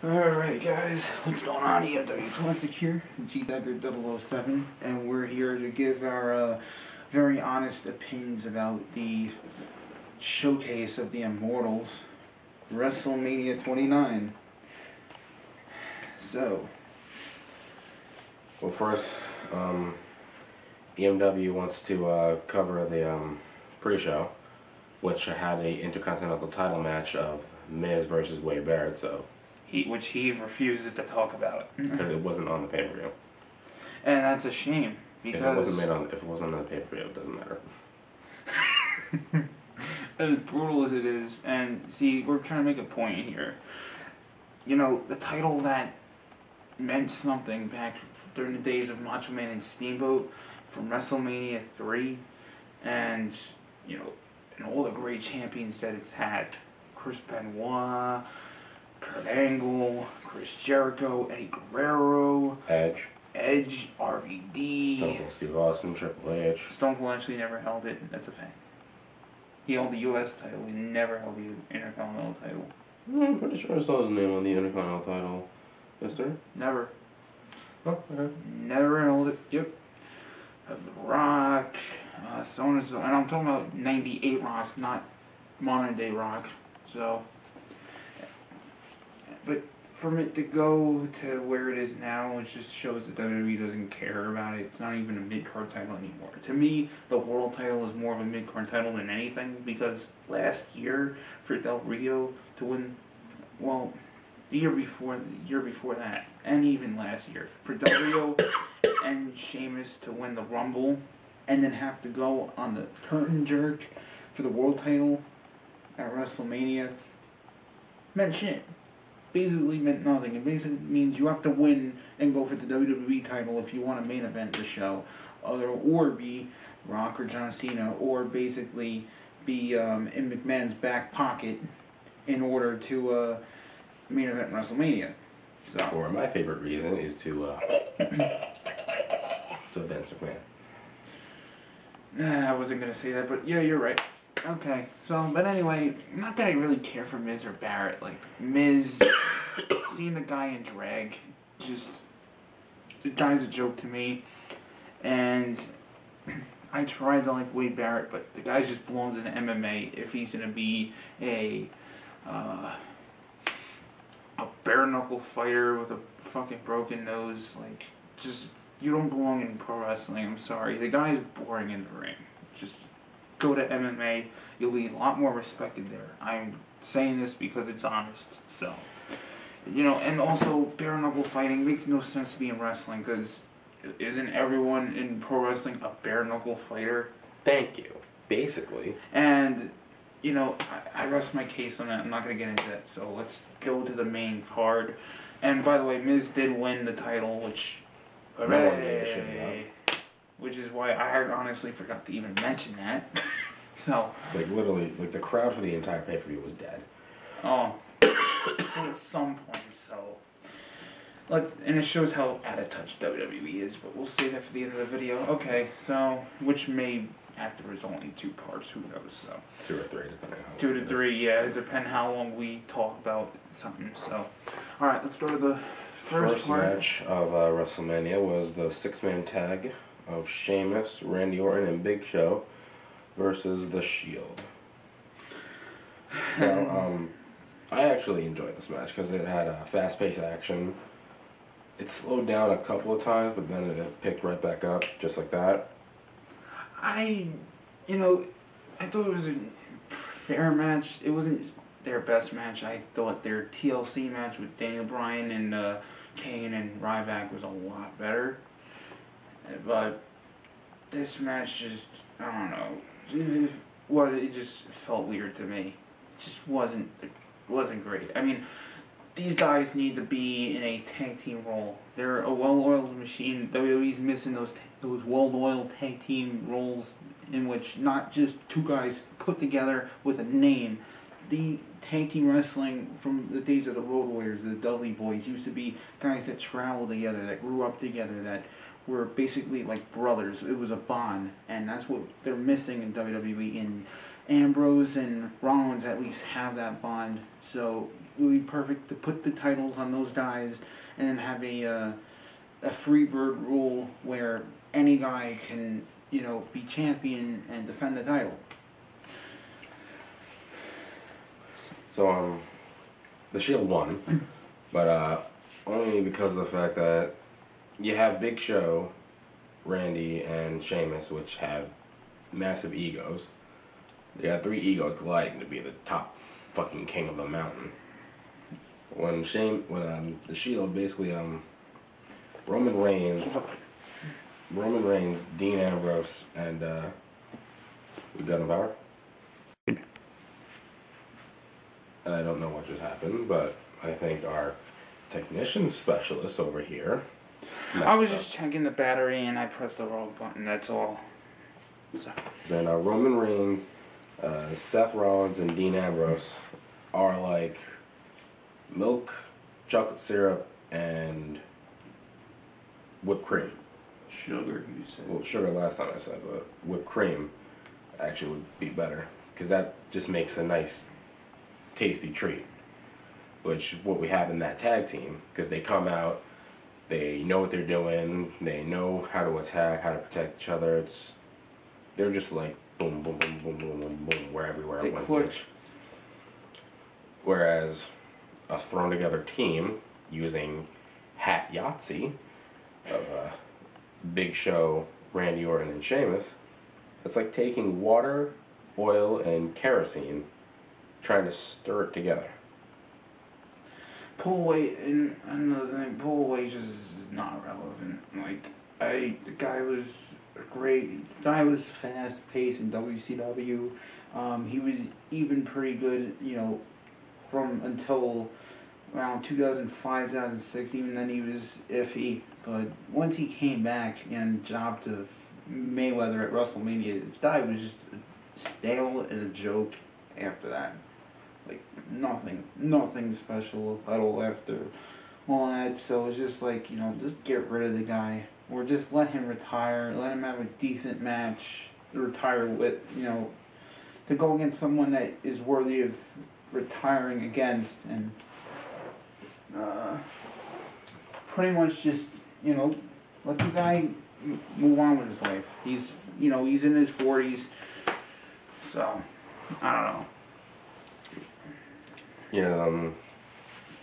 Alright guys, what's going on? EMW Classic here, Gdechert007, and we're here to give our very honest opinions about the showcase of the Immortals, Wrestlemania 29. So, well, first, EMW wants to cover the pre-show, which had a Intercontinental title match of Miz versus Wade Barrett, so which he refuses to talk about because it wasn't on the pay-per-view. And that's a shame because if it wasn't on the pay-per-view, it doesn't matter. As brutal as it is, and see, we're trying to make a point here. You know, the title that meant something back during the days of Macho Man and Steamboat from WrestleMania 3, and you know, and all the great champions that it's had, Chris Benoit, Kurt Angle, Chris Jericho, Eddie Guerrero, Edge, RVD, Stone Cold Steve Austin, Triple H. Stone Cold actually never held it. That's a fact. He held the U.S. title. He never held the Intercontinental title. I'm pretty sure I saw his name on the Intercontinental title. Yes, sir? Never. Oh, okay. Never held it. Yep. The Rock, so on and so. And I'm talking about '98 Rock, not modern day Rock. So, but from it to go to where it is now, it just shows that WWE doesn't care about it. It's not even a mid-card title anymore. To me, the world title is more of a mid-card title than anything, because last year for Del Rio to win, well, the year before that, and even last year, for Del Rio and Sheamus to win the Rumble, and then have to go on the curtain jerk for the world title at WrestleMania, meant shit. Basically meant nothing. It basically means you have to win and go for the WWE title if you want to main event the show, or be Rock or John Cena, or basically be in McMahon's back pocket in order to main event WrestleMania. So, or my favorite reason is to Vince McMahon. I wasn't gonna say that, but yeah, you're right. Okay, so, but anyway, not that I really care for Miz or Barrett. Like, Miz, seeing the guy in drag, just, the guy's a joke to me. And I tried to like Wade Barrett, but the guy just belongs in MMA if he's gonna be a bare-knuckle fighter with a fucking broken nose. Like, just, you don't belong in pro wrestling, I'm sorry. The guy's boring in the ring. Just go to MMA, you'll be a lot more respected there. I'm saying this because it's honest, so. You know, and also, bare-knuckle fighting makes no sense to be in wrestling, because isn't everyone in pro wrestling a bare-knuckle fighter? Thank you. Basically. And, you know, I rest my case on that. I'm not going to get into that, so let's go to the main card. And by the way, Miz did win the title, which, no one gave a shit about. Which is why I honestly forgot to even mention that. So, like, literally, like, the crowd for the entire pay-per-view was dead. Oh, so at some point, so and it shows how out of touch WWE is, but we'll save that for the end of the video. Okay, so which may have to result in 2 parts, who knows? So 2 or 3, depending on how 2 to 3, yeah, it depends how long we talk about something. So, all right, let's go to the first part. Match of WrestleMania was the 6-man tag of Sheamus, Randy Orton, and Big Show versus The Shield. Now, I actually enjoyed this match because it had a fast-paced action. It slowed down a couple of times, but then it picked right back up, just like that. I thought it was a fair match. It wasn't their best match. I thought their TLC match with Daniel Bryan and Kane and Ryback was a lot better. But this match just, I don't know, it just felt weird to me. It just wasn't great. I mean, these guys need to be in a tag team role. They're a well-oiled machine. WWE's missing those well-oiled tag team roles in which not just 2 guys put together with a name. The tag team wrestling from the days of the Road Warriors, the Dudley Boys, used to be guys that traveled together, that grew up together, that were basically like brothers. It was a bond, and that's what they're missing in WWE. And Ambrose and Rollins at least have that bond. So would be perfect to put the titles on those guys and then have a free bird rule where any guy can, be champion and defend the title. So, the Shield won, but only because of the fact that you have Big Show, Randy, and Sheamus, which have massive egos. They got 3 egos colliding to be the top fucking king of the mountain. When the Shield basically Roman Reigns, Dean Ambrose, and we got him power. I don't know what just happened, but I think our technician specialist over here. I was just checking the battery and I pressed the wrong button. That's all. So. Then Roman Reigns, Seth Rollins, and Dean Ambrose are like milk, chocolate syrup, and whipped cream. Sugar, you said. Well, sugar last time I said, but whipped cream actually would be better because that just makes a nice, tasty treat. Which what we have in that tag team, because they come out, they know what they're doing, they know how to attack, how to protect each other. They're just like boom, boom, boom, boom, boom, boom, boom, we're everywhere at once. Whereas a thrown together team using Hat Yahtzee of Big Show, Randy Orton, and Sheamus, it's like taking water, oil, and kerosene, trying to stir it together. Pull weight, and another thing, pull weight just is not relevant. Like, the guy was great. The guy was fast paced in WCW. He was even pretty good, from until around 2005, 2006. Even then, he was iffy. But once he came back and jobbed to Mayweather at WrestleMania, this guy was just stale and a joke after that. Like, nothing special at all after all that. So it's just like, just get rid of the guy. Or just let him retire, let him have a decent match to retire with, to go against someone that is worthy of retiring against, and pretty much just, let the guy move on with his life. He's in his 40s, so, I don't know. Yeah,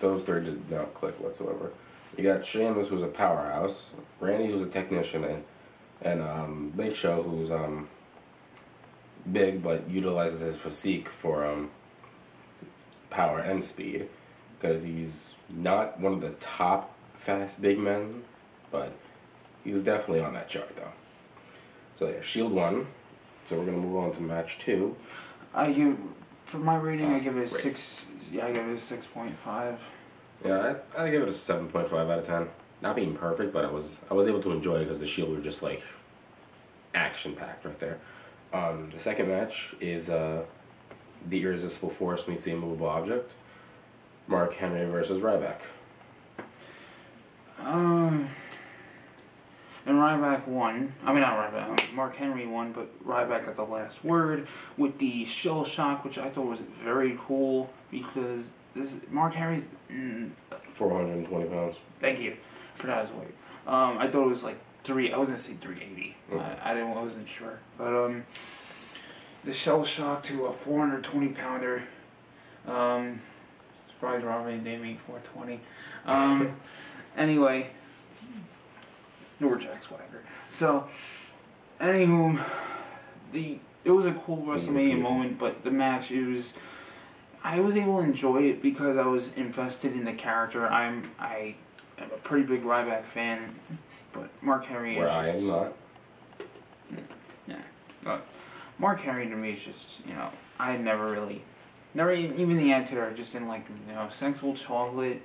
those 3 did not click whatsoever. You got Sheamus, who's a powerhouse, Randy, who's a technician, and Big Show, who's big but utilizes his physique for power and speed, because he's not one of the top fast big men, but he's definitely on that chart though. So yeah, Shield won. So we're gonna move on to match 2. For my rating, I give it a 6. Yeah, I give it a 6.5. Yeah, I give it a 7.5 out of 10. Not being perfect, but I was able to enjoy it because the Shield were just like action packed right there. The second match is the Irresistible Force meets the Immovable Object. Mark Henry versus Ryback. And Ryback won. I mean, not Ryback. Mark Henry won, but Ryback got the last word with the shell shock, which I thought was very cool because Mark Henry's 420 pounds. Thank you. I forgot his weight. I thought it was like I was gonna say 380. I wasn't sure, but the shell shock to a 420 pounder. Surprised Robert they made 420. Anyway. Or Jack Swagger. So, anywho, it was a cool WrestleMania moment, but the match, I was able to enjoy it because I was invested in the character. I am a pretty big Ryback fan, but Mark Henry is I am not. Yeah, but Mark Henry to me is just, I never even the Attitude, just in like, Sensible Chocolate,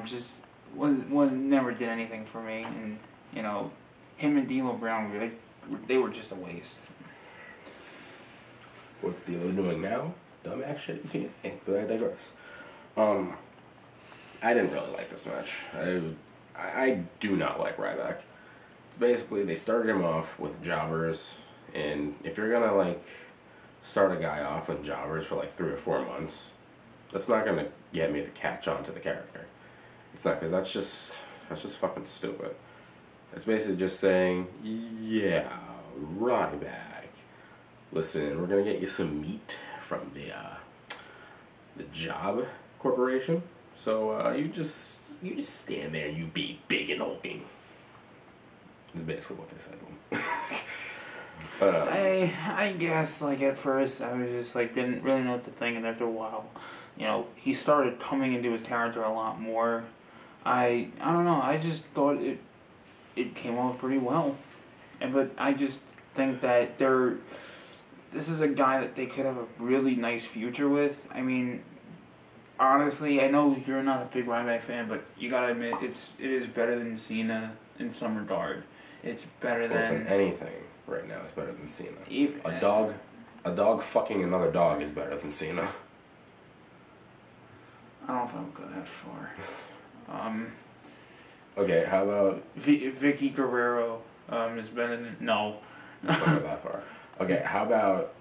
just never did anything for me, and him and D'Lo Brown, they were just a waste. What D'Lo doing now? Dumbass shit. But I digress. I didn't really like this match. I do not like Ryback. It's basically they started him off with jobbers, and if you're gonna start a guy off with jobbers for 3 or 4 months, That's not gonna get me to catch on to the character. It's not, because that's just fucking stupid. It's basically just saying, yeah, Ryback. Listen, we're gonna get you some meat from the Job Corporation. So you just stand there and you be big and hulking. That's basically what they said to him. But, I guess, like, at first I was just like, didn't really know what to think, and after a while, you know, he started coming into his character a lot more. I don't know, I just thought it came off pretty well. But I just think that this is a guy that they could have a really nice future with. I mean, honestly, I know you're not a big Ryback fan, but you gotta admit, it is better than Cena in some regard. It's better than... Listen, anything right now is better than Cena. Even, a dog fucking another dog is better than Cena. I don't know if I would go that far. Okay, how about... Vicky Guerrero is better than... No. Not go that far. Okay, how about...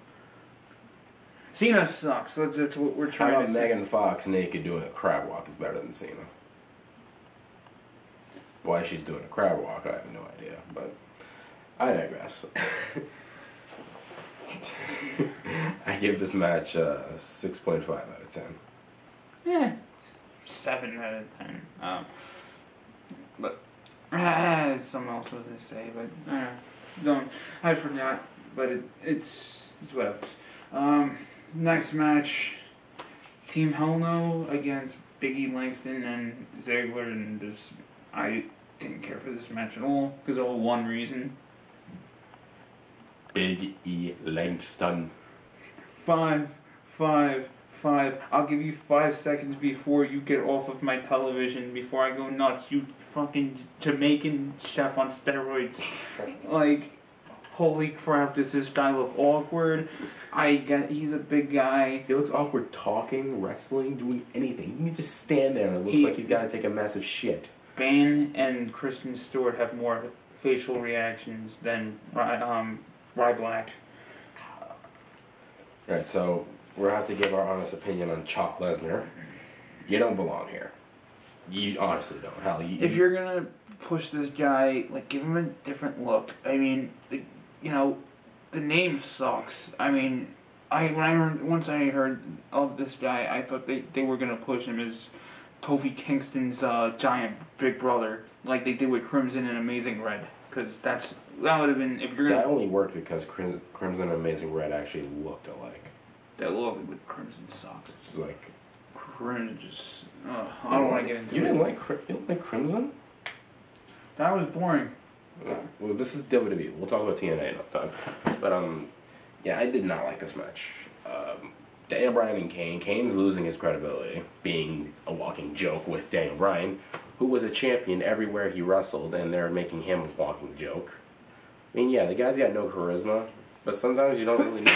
Cena sucks. That's what we're trying How to about say. Megan Fox naked doing a crab walk is better than Cena? Why she's doing a crab walk, I have no idea, but I digress. I give this match 6.5 out of 10. Yeah, 7 out of 10. But I had something else was to say, but don't. I forgot. But it's whatever. Next match, Team Hell No against Biggie Langston and Ziggler, and I didn't care for this match at all because of one reason. Big E Langston. 5. I'll give you 5 seconds before you get off of my television before I go nuts. You fucking Jamaican chef on steroids. Like, holy crap, does this guy look awkward? He's a big guy. He looks awkward talking, wrestling, doing anything. He can just stand there and it looks like he's got to take a massive shit. Bane and Kristen Stewart have more facial reactions than Ryback. Alright, so we'll have to give our honest opinion on Chalk Lesnar. You don't belong here. You honestly don't. Hell, if you're gonna push this guy, like, give him a different look. I mean, you know, the name sucks. I mean, once I heard of this guy, I thought they were gonna push him as Kofi Kingston's giant big brother, like they did with Crimson and Amazing Red, because that would have been, if you're gonna... That only worked because Crimson and Amazing Red actually looked alike. That look with Crimson sucks. Like... Crimson just... I don't want to get into it. You didn't like Crimson? That was boring. Well, this is WWE. We'll talk about TNA another time. But, yeah, I did not like this match. Daniel Bryan and Kane. Kane's losing his credibility, being a walking joke with Daniel Bryan, who was a champion everywhere he wrestled, and they're making him a walking joke. I mean, yeah, the guy's got no charisma, but sometimes you don't really need...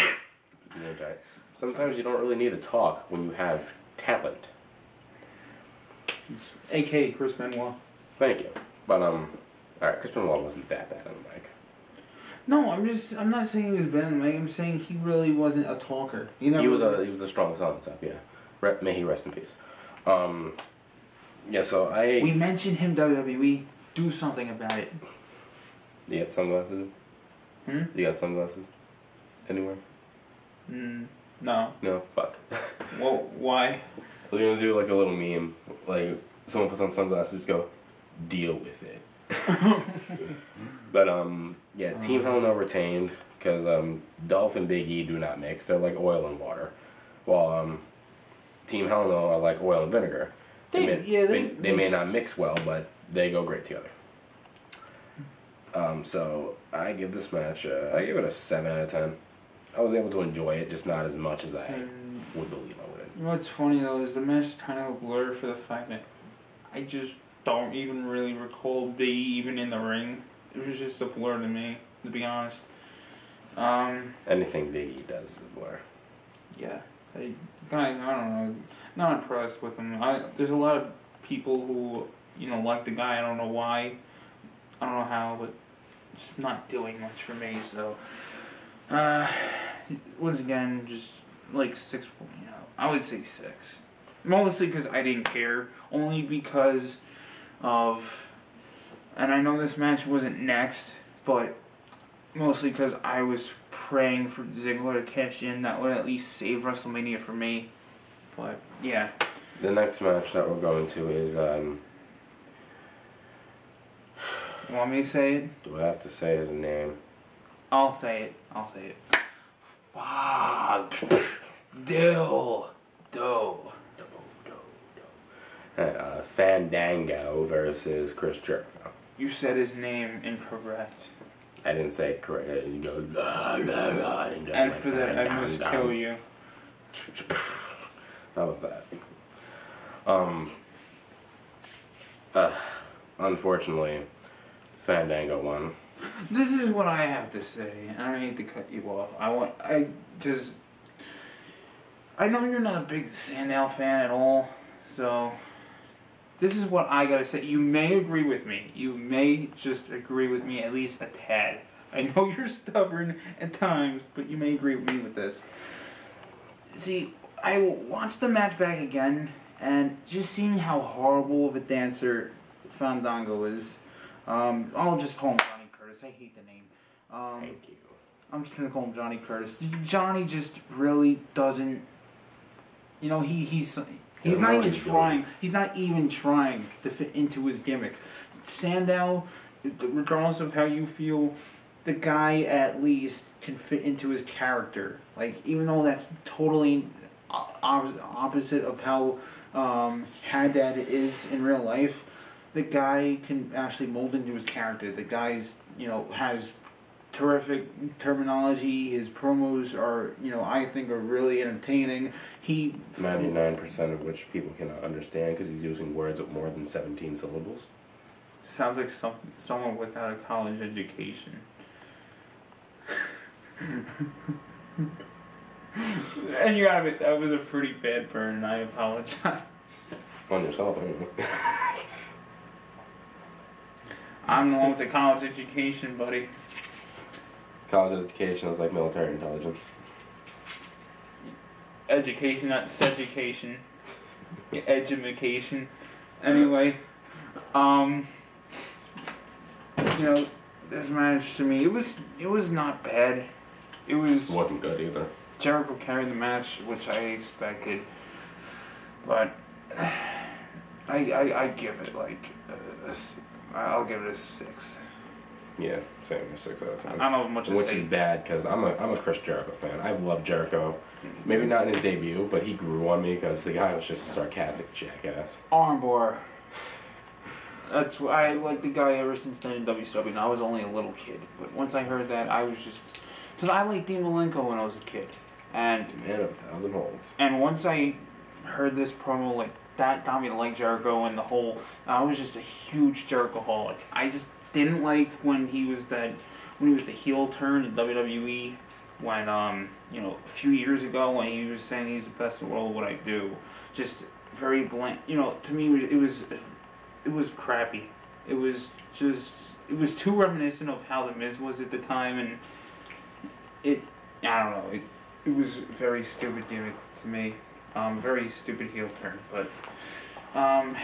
Sometimes you don't really need to talk when you have talent. A.K.A. Chris Benoit. Thank you. But, alright, Chris Benoit wasn't that bad on the mic. No, I'm not saying he was better than me. I'm saying he really wasn't a talker. He was the strongest on the top, yeah. May he rest in peace. Yeah, so We mentioned him, WWE. Do something about it. You got sunglasses? Hmm? You got sunglasses? Anywhere? No. No? Fuck. Well, why? We're gonna do like a little meme. Like, someone puts on sunglasses, go, deal with it. But, yeah, Team Hell No retained, because Dolph and Big E do not mix. They're like oil and water. While Team Hell No are like oil and vinegar. They may not mix well, but they go great together. So, I give this match, I give it a 7 out of 10. I was able to enjoy it, just not as much as I would believe I would. You know what's funny, though, is the match kind of blurred for the fact that I just don't even really recall Big E even in the ring. It was just a blur to me, to be honest. Anything Big E does is a blur. Yeah. I don't know. Not impressed with him. There's a lot of people who, like the guy. I don't know why. I don't know how, but it's just not doing much for me, so... once again, just like 6, I would say 6. Mostly because I didn't care. Only because of... And I know this match wasn't next, but mostly because I was praying for Ziggler to cash in. That would at least save WrestleMania for me. But, yeah. The next match that we're going to is, You want me to say it? do I have to say his name? I'll say it. Fuck. Fandango versus Chris Jericho. You said his name incorrect. I didn't say it correct. You go. And for that, I must kill you. How about that? Unfortunately, Fandango won. This is what I have to say. I don't hate to cut you off. I know you're not a big Sandow fan at all, so this is what I gotta say. You may agree with me. You may just agree with me at least a tad. I know you're stubborn at times, but you may agree with me with this. See, I watched the match back again, and just seeing how horrible of a dancer Fandango is. I'll just call him Johnny Curtis. I hate the name. Thank you. I'm just gonna call him Johnny Curtis. Johnny just really doesn't. You know, he's not even trying. He's not even trying to fit into his gimmick. Sandow, regardless of how you feel, the guy at least can fit into his character. Like, even though that's totally opposite of how Haddad is in real life, the guy can actually mold into his character. The guy's, has terrific terminology. His promos are, I think are really entertaining. 99% of which people cannot understand because he's using words with more than 17 syllables. Sounds like someone without a college education. And you have it. That was a pretty bad burn, and I apologize. On yourself, anyway. I'm the one with the college education, buddy. College education is like military intelligence. Education, not seducation. Education. Anyway, this match to me, it was not bad. It wasn't good either. Jericho carried the match, which I expected, but I give it like I'll give it a 6. Yeah, same, 6 out of 10. I don't know much to Which say. is bad because I'm a Chris Jericho fan. I've loved Jericho. Maybe not in his debut, but he grew on me because the guy was just a sarcastic jackass. Armbar. That's why I like the guy ever since then in WCW. And I was only a little kid, but once I heard that, I was just because I liked Dean Malenko when I was a kid, and Man of 1,000 holds. And once I heard this promo, like that got me to like Jericho and the whole. I was just a huge Jericho-holic. I just didn't like when he was the heel turn in WWE. When a few years ago when he was saying he's the best in the world, what I do, just very blank. To me it was crappy. It was too reminiscent of how the Miz was at the time, and I don't know. It was very stupid gimmick to me. Very stupid heel turn, but I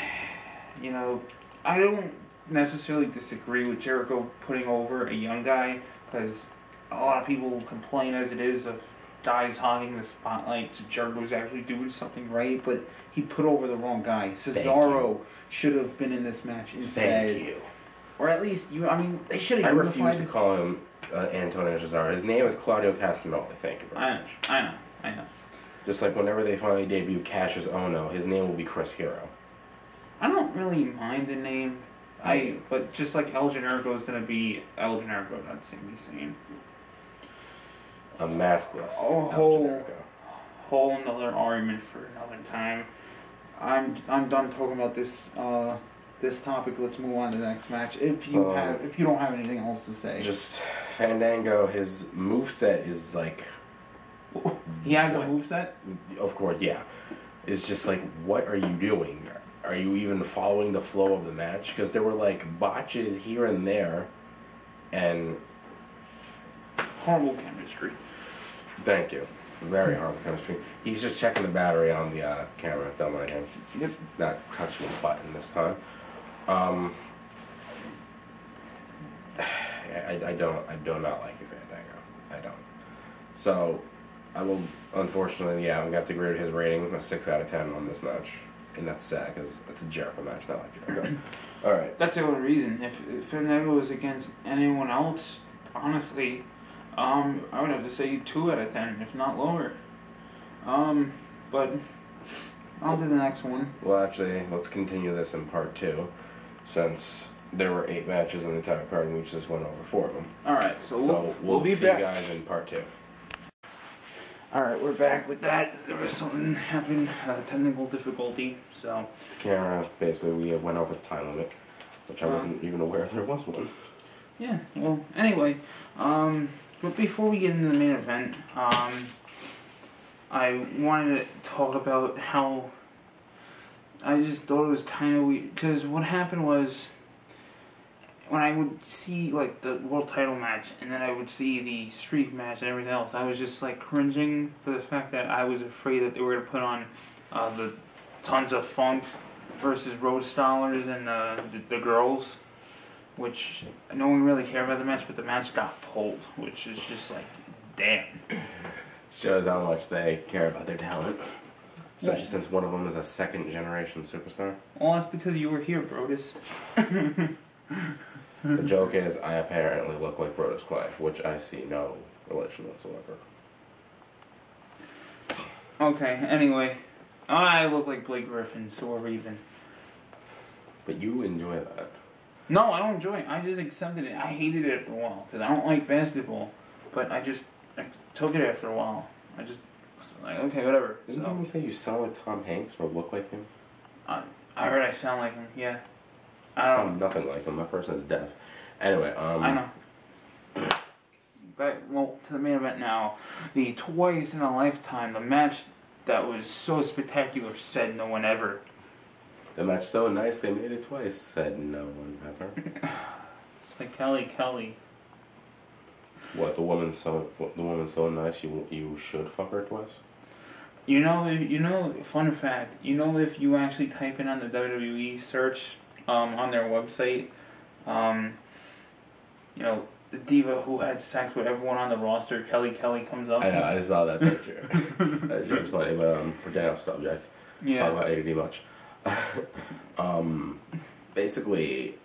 don't necessarily disagree with Jericho putting over a young guy because a lot of people complain as it is of guys hogging the spotlight. So Jericho's actually doing something right, but he put over the wrong guy. Cesaro should have been in this match instead. Thank you. Or at least they should have. I refuse to call him Antonio Cesaro. His name is Claudio Castagnoli. Thank you very much. I know. Just like whenever they finally debut Cassius Ohno, his name will be Chris Hero. I don't really mind the name. But just like El Generico is going to be El Generico, not Sami Zayn. A maskless Oh, El Generico. Whole another argument for another time. I'm done talking about this this topic. Let's move on to the next match. If you don't have anything else to say. Just Fandango, his moveset is like... He has a moveset? Of course, yeah. It's just like, what are you doing? Are you even following the flow of the match? Because there were like botches here and there, and horrible chemistry. Thank you. Very horrible chemistry. He's just checking the battery on the camera. Don't mind him. Yep. Not touching the button this time. I do not like you, Fandango. I don't. So, I will, unfortunately, I'm going to have to grade his rating a 6 out of 10 on this match. And that's sad, because it's a Jericho match, not like Jericho. Alright. That's the only reason. If Fandango was against anyone else, honestly, I would have to say 2 out of 10, if not lower. But on to the next one. Well, actually, let's continue this in part 2, since there were 8 matches in the entire card, and we just went over 4 of them. Alright, so we'll be see back. you guys in part 2. Alright, we're back with that. There was something happened, technical difficulty, so. The camera, basically, we went over the time limit, which I wasn't even aware there was one. Yeah, well, anyway, but before we get into the main event, I wanted to talk about how I just thought it was kind of weird, because what happened was, when I would see, like, the world title match, and then I would see the streak match and everything else, I was just, like, cringing for the fact that I was afraid that they were going to put on the Tons of Funk versus Road Stallers and the girls, which no one really cared about the match, but the match got pulled, which is just, like, damn. Shows how much they care about their talent. Especially since one of them is a second-generation superstar. Well, that's because you were here, Brodus. The joke is, I apparently look like Brodus Clay, which I see no relation whatsoever. Okay, anyway. I look like Blake Griffin, so we're even. But you enjoy that. No, I don't enjoy it. I just accepted it. I hated it after a while, because I don't like basketball. But I took it after a while. I just, like, okay, whatever. Didn't someone say you sound like Tom Hanks or look like him? I heard I sound like him, yeah. You sound nothing like him. That person is deaf. Anyway, I know. Well, to the main event now. The twice in a lifetime, the match that was so spectacular, said no one ever. The match so nice they made it twice, said no one ever. Like Kelly. What, the woman's so nice you should fuck her twice? You know, fun fact, if you actually type in on the WWE search, on their website, the diva who had sex with everyone on the roster, Kelly comes up. I know, I saw that picture. That shit was funny, but we're getting off subject. Yeah. Talk about ADD much. Basically,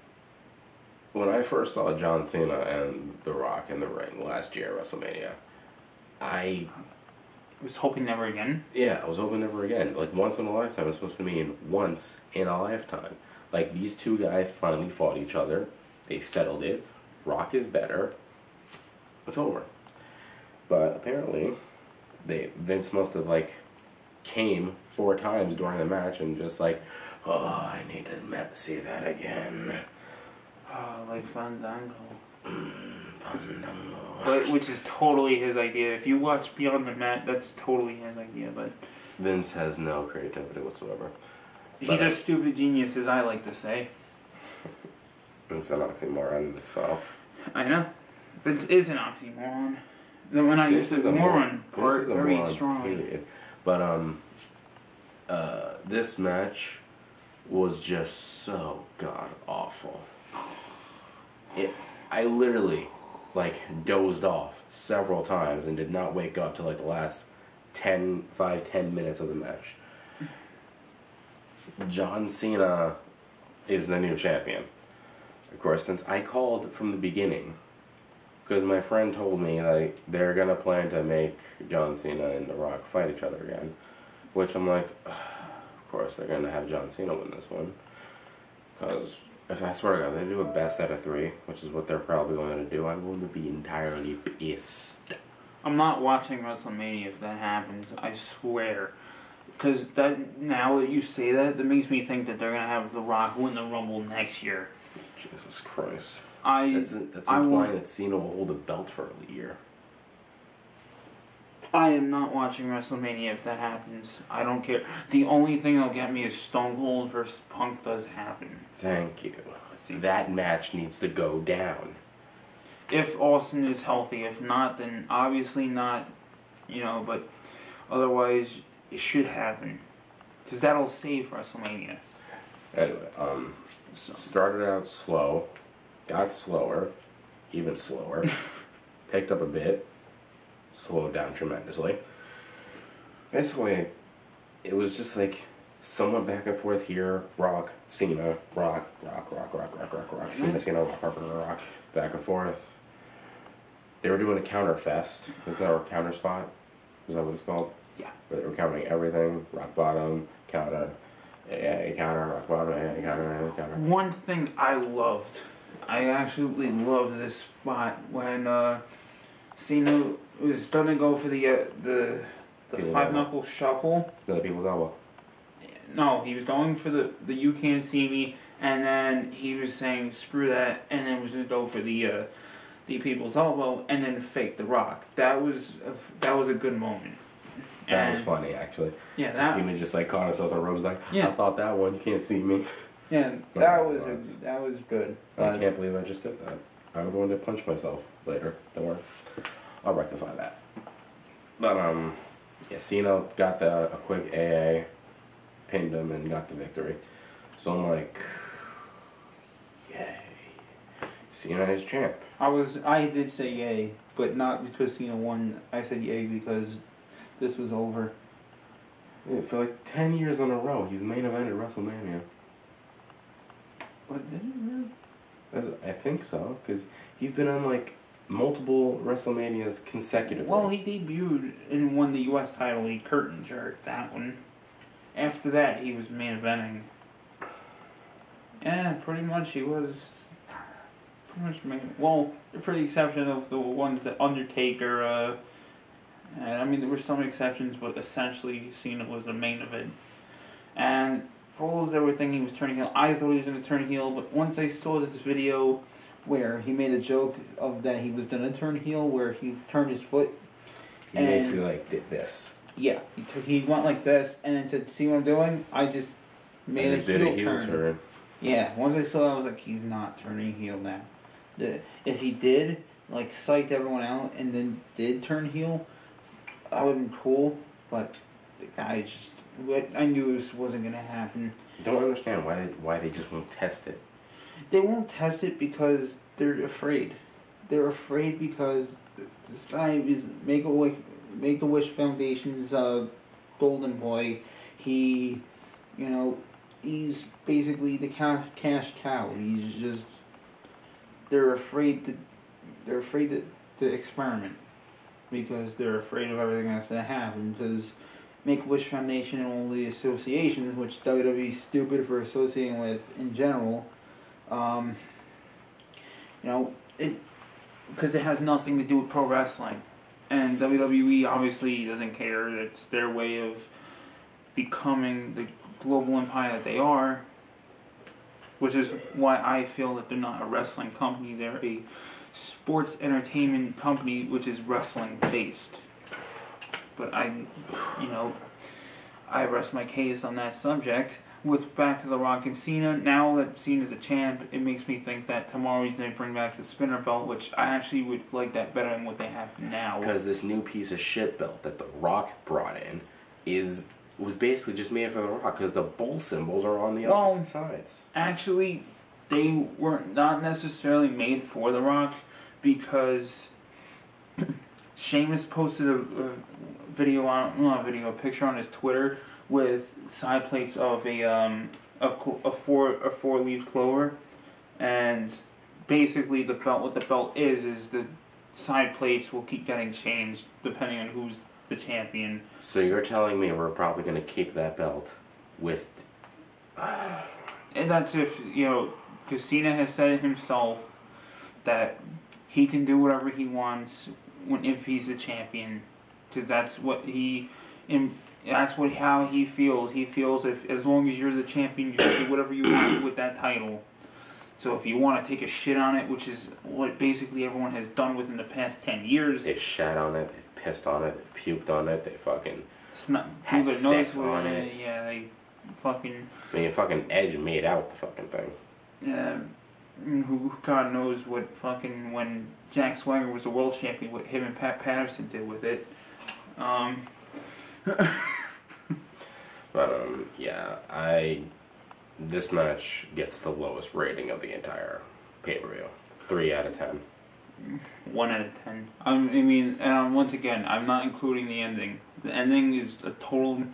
when I first saw John Cena and The Rock in the ring last year at WrestleMania, I was hoping never again. Yeah, I was hoping never again. Like, once in a lifetime was supposed to mean once in a lifetime. Like, these two guys finally fought each other. They settled it. Rock is better. It's over. But apparently, Vince must have, like, came 4 times during the match and just like, oh, I need to see that again. Oh, like Fandango. Fandango. But, which is totally his idea. If you watch Beyond the Mat, that's totally his idea, but... Vince has no creativity whatsoever. He's a stupid genius, as I like to say. It's an oxymoron in itself. I know. Vince is an oxymoron. When I use the moron part very strongly. Period. But, this match was just so god-awful. I literally, like, dozed off several times and did not wake up till, like, the last 10 minutes of the match. John Cena is the new champion. Of course, since I called from the beginning, because my friend told me that they're going to plan to make John Cena and The Rock fight each other again, which I'm like, of course they're going to have John Cena win this one, because if I swear to God, they do a best out of 3, which is what they're probably going to do, I'm going to be entirely pissed. I'm not watching WrestleMania if that happens, I swear. Because now that you say that, that makes me think that they're going to have The Rock win the Rumble next year. Jesus Christ. That's implying that Cena will hold a belt for a year. I am not watching WrestleMania if that happens. I don't care. The only thing that'll get me is Stone Cold versus Punk does happen. Thank you. That match needs to go down. If Austin is healthy. If not, then obviously not but otherwise it should happen. Because that'll save WrestleMania. Anyway, started out slow, got slower, even slower, picked up a bit, slowed down tremendously. Basically, it was just like someone back and forth here, Rock, Cena, Rock, Cena, Rock, back and forth. They were doing a counter fest. Isn't that a counter spot? Is that what it's called? Yeah. Where they were counting everything, rock bottom, counter, counter, rock bottom, counter, counter. One thing I loved, I absolutely loved this spot when Cena was gonna go for the five knuckle shuffle. The people's elbow. No, he was going for the you can't see me, and then he was saying screw that, and then was gonna go for the people's elbow, and then fake the Rock. That was a good moment. That was funny, actually. Yeah, that. Cena just like caught himself in the ropes, like, Yeah. I thought that one, you can't see me. Yeah, that was good. I can't believe I just did that. I'm going to punch myself later. Don't worry. I'll rectify that. But yeah, Cena got a quick AA, pinned him, and got the victory. So I'm like, yay. Cena is champ. I did say yay, but not because Cena won. I said yay because this was over. Yeah, for like 10 years in a row, he's main evented WrestleMania. What, did it really? I think so, because he's been on like multiple WrestleManias consecutively. Well, he debuted and won the U.S. title. He curtain jerked that one. After that, he was main eventing. Yeah, pretty much he was. Pretty much main. Well, for the exception of the ones that Undertaker. I mean, there were some exceptions, but essentially Cena was the main event. And for all those that were thinking he was turning heel, I thought he was going to turn heel, but once I saw this video where he made a joke of that he was going to turn heel, where he turned his foot. He basically like did this. Yeah, he went like this and then said, "See what I'm doing? I just made a heel turn." Yeah, once I saw that, I was like, he's not turning heel now. If he did, like, psyched everyone out and then did turn heel, that would have been cool, but the guy just... I knew this wasn't going to happen. I don't understand why they just won't test it. They won't test it because they're afraid. They're afraid because this guy is Make-A-Wish Foundation's golden boy. He, he's basically the cash cow. He's just... They're afraid to experiment because they're afraid of everything that's going to happen. Because Make-A-Wish Foundation and all the associations, which WWE is stupid for associating with in general, because it has nothing to do with pro wrestling. And WWE obviously doesn't care. It's their way of becoming the global empire that they are. Which is why I feel that they're not a wrestling company. They're a sports entertainment company which is wrestling based. But I rest my case on that subject. With back to The Rock and Cena, now that Cena's a champ, it makes me think that tomorrow he's going to bring back the spinner belt, which I actually would like that better than what they have now. Because this new piece of shit belt that The Rock brought in was basically just made for The Rock, because the bull symbols are on the opposite sides. Actually, they were not necessarily made for The Rock, because Sheamus posted a picture on his Twitter with side plates of a four-leaf clover, and basically what the belt is the side plates will keep getting changed depending on who's the champion. So you're telling me we're probably going to keep that belt with... And that's if, because Cena has said it himself that he can do whatever he wants if he's the champion, because that's how he feels. He feels as long as you're the champion, you can do whatever you want with that title. So if you want to take a shit on it, which is what basically everyone has done within the past 10 years. They've shat on it, they've pissed on it, they've puked on it, they fucking had sex on it. Yeah, they fucking... I mean, fucking Edge made out the fucking thing. Yeah, who God knows what fucking... When Jack Swagger was the world champion, what him and Pat Patterson did with it. But yeah, this match gets the lowest rating of the entire pay-per-view. 3 out of 10. 1 out of 10. I mean, and once again, I'm not including the ending. The ending is a total.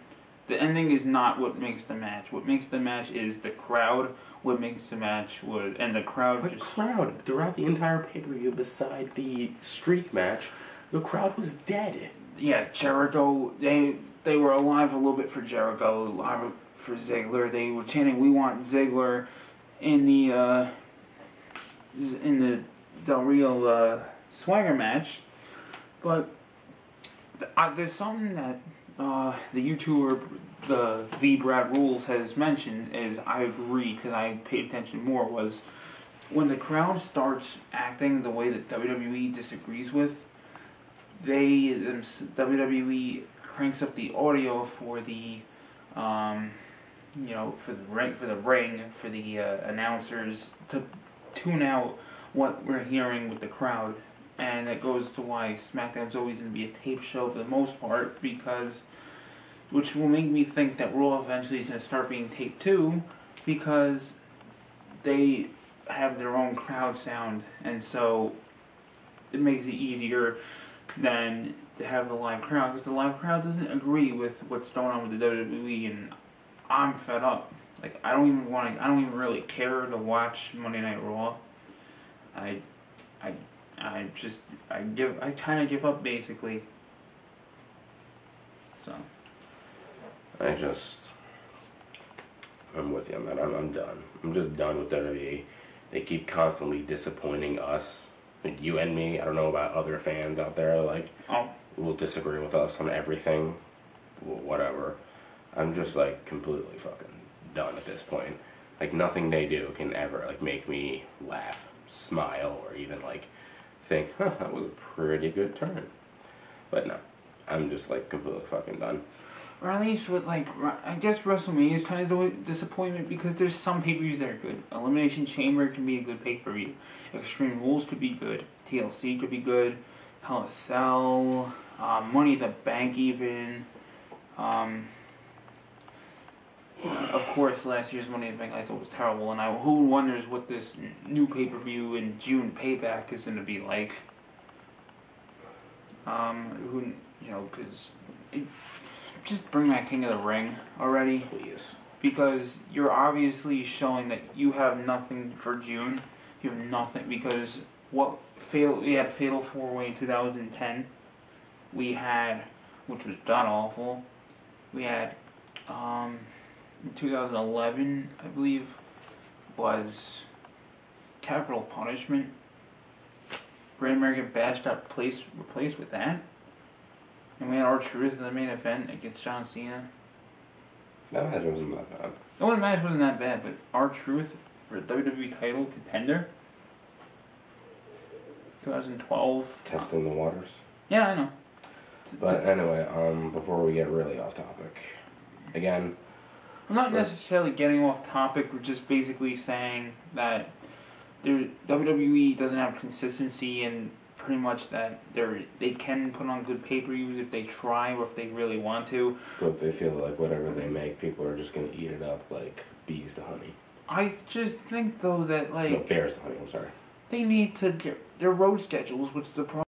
The ending is not what makes the match. What makes the match is the crowd. What makes the match and the crowd. But crowd throughout the entire pay-per-view, beside the streak match, the crowd was dead. Yeah, Jericho. They were alive a little bit for Jericho, alive for Ziggler. They were chanting, "We want Ziggler," in the Del Rio Swagger match. But there's something that the YouTuber the Brad Rules has mentioned, is I agree because I paid attention more, was when the crowd starts acting the way that WWE disagrees with, WWE cranks up the audio for the for the announcers to tune out what we're hearing with the crowd. And it goes to why SmackDown's always going to be a tape show for the most part, which will make me think that Raw eventually is going to start being taped too, because they have their own crowd sound, and so it makes it easier than to have the live crowd, because the live crowd doesn't agree with what's going on with the WWE, and I'm fed up. Like, I don't even really care to watch Monday Night Raw. I kind of give up, basically. So. I'm with you on that. I'm done. I'm just done with WWE. They keep constantly disappointing us. Like you and me. I don't know about other fans out there, like, will disagree with us on everything. Whatever. I'm just, like, completely fucking done at this point. Like, nothing they do can ever, like, make me laugh, smile, or even, like, think, that was a pretty good turn. But no, I'm just, like, completely fucking done. Or at least with, like, I guess WrestleMania is kind of the disappointment, because there's some pay-per-views that are good. Elimination Chamber can be a good pay-per-view. Extreme Rules could be good. TLC could be good. Hell in a Cell. Money in the Bank even. Of course, last year's Money in the Bank I thought was terrible, and who wonders what this new pay-per-view in June, Payback, is going to be like. Because just bring back King of the Ring already. Please. Because you're obviously showing that you have nothing for June. You have nothing, because we had Fatal 4-Way in 2010. We had, which was god awful. We had, in 2011, I believe, was Capital Punishment. Great American Bash got replaced with that. And we had R-Truth in the main event against John Cena. That match wasn't that bad. No, the match wasn't that bad, but R-Truth for a WWE title contender. 2012. Testing the waters. Yeah, I know. But anyway, before we get really off topic, again, I'm not necessarily getting off topic. We're just basically saying that WWE doesn't have consistency, and pretty much that they can put on good pay-per-views if they try or if they really want to. But they feel like whatever they make, people are just going to eat it up like bees to honey. I just think, though, that, like... No, bears to honey, I'm sorry. They need to get their road schedules, which the problem...